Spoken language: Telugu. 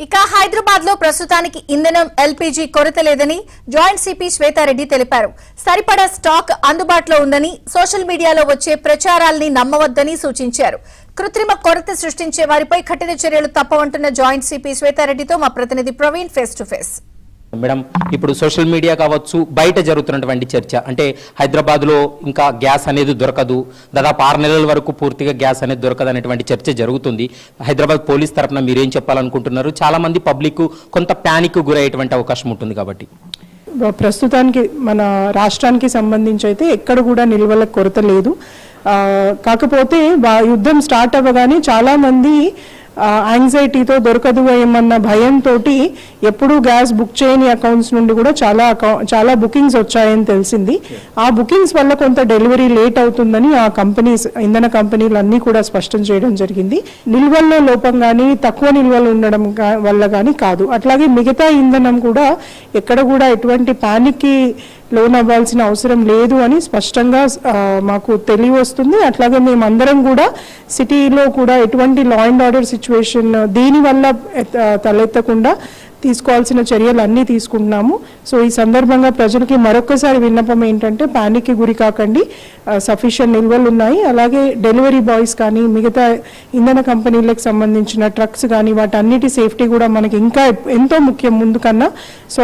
ఇక హైదరాబాద్ లో ప్రస్తుతానికి ఇంధనం ఎల్పీజీ కొరత లేదని జాయింట్ సిపి శ్వేతారెడ్డి తెలిపారు. సరిపడా స్టాక్ అందుబాటులో ఉందని, సోషల్ మీడియాలో వచ్చే ప్రచారాల్ని నమ్మవద్దని సూచించారు. కృత్రిమ కొరత సృష్టించే వారిపై కఠిన చర్యలు తప్పవంటున్న జాయింట్ సిపి శ్వేతారెడ్డితో మా ప్రతినిధి Praveen face to face. Madam, ఇప్పుడు సోషల్ మీడియా కావచ్చు, బయట జరుగుతున్నటువంటి చర్చ అంటే హైదరాబాద్లో ఇంకా గ్యాస్ అనేది దొరకదు, దాదాపు 6 నెలల వరకు పూర్తిగా గ్యాస్ అనేది దొరకదు అనేటువంటి చర్చ జరుగుతుంది. హైదరాబాద్ పోలీస్ తరఫున మీరేం చెప్పాలనుకుంటున్నారు? చాలా మంది పబ్లిక్ కొంత ప్యానిక్ గురయ్యేటువంటి అవకాశం ఉంటుంది కాబట్టి. ప్రస్తుతానికి మన రాష్ట్రానికి సంబంధించి అయితే ఎక్కడ కూడా నిల్వల కొరత లేదు. కాకపోతే యుద్ధం స్టార్ట్ అవ్వగానే చాలా మంది యాంగ్జైటీతో దొరకదు ఏమన్న భయంతో ఎప్పుడు గ్యాస్ బుక్ చేయని అకౌంట్స్ నుండి కూడా చాలా బుకింగ్స్ వచ్చాయని తెలిసింది. ఆ బుకింగ్స్ వల్ల కొంత డెలివరీ లేట్ అవుతుందని ఆ కంపెనీస్, ఇంధన కంపెనీలు అన్నీ కూడా స్పష్టం చేయడం జరిగింది. నిల్వల్లో లోపం కానీ, తక్కువ నిల్వలు ఉండడం వల్ల కానీ కాదు. అట్లాగే మిగతా ఇంధనం కూడా ఎక్కడ కూడా ఎటువంటి ప్యానిక్కి లోన్ అవ్వాల్సిన అవసరం లేదు అని స్పష్టంగా మాకు తెలియవస్తుంది. అట్లాగే మేమందరం కూడా సిటీలో కూడా ఎటువంటి లా అండ్ ఆర్డర్ సిచ్యువేషన్ దీనివల్ల తలెత్తకుండా తీసుకోవాల్సిన చర్యలు అన్నీ తీసుకుంటున్నాము. సో ఈ సందర్భంగా ప్రజలకి మరొకసారి విన్నపం ఏంటంటే ప్యానిక్కి గురి కాకండి. సఫిషియెంట్ నిల్వలు ఉన్నాయి. అలాగే డెలివరీ బాయ్స్ కానీ, మిగతా ఇంధన కంపెనీలకు సంబంధించిన ట్రక్స్ కానీ వాటన్నిటి సేఫ్టీ కూడా మనకి ఇంకా ఎంతో ముఖ్యం ముందు కన్నా. సో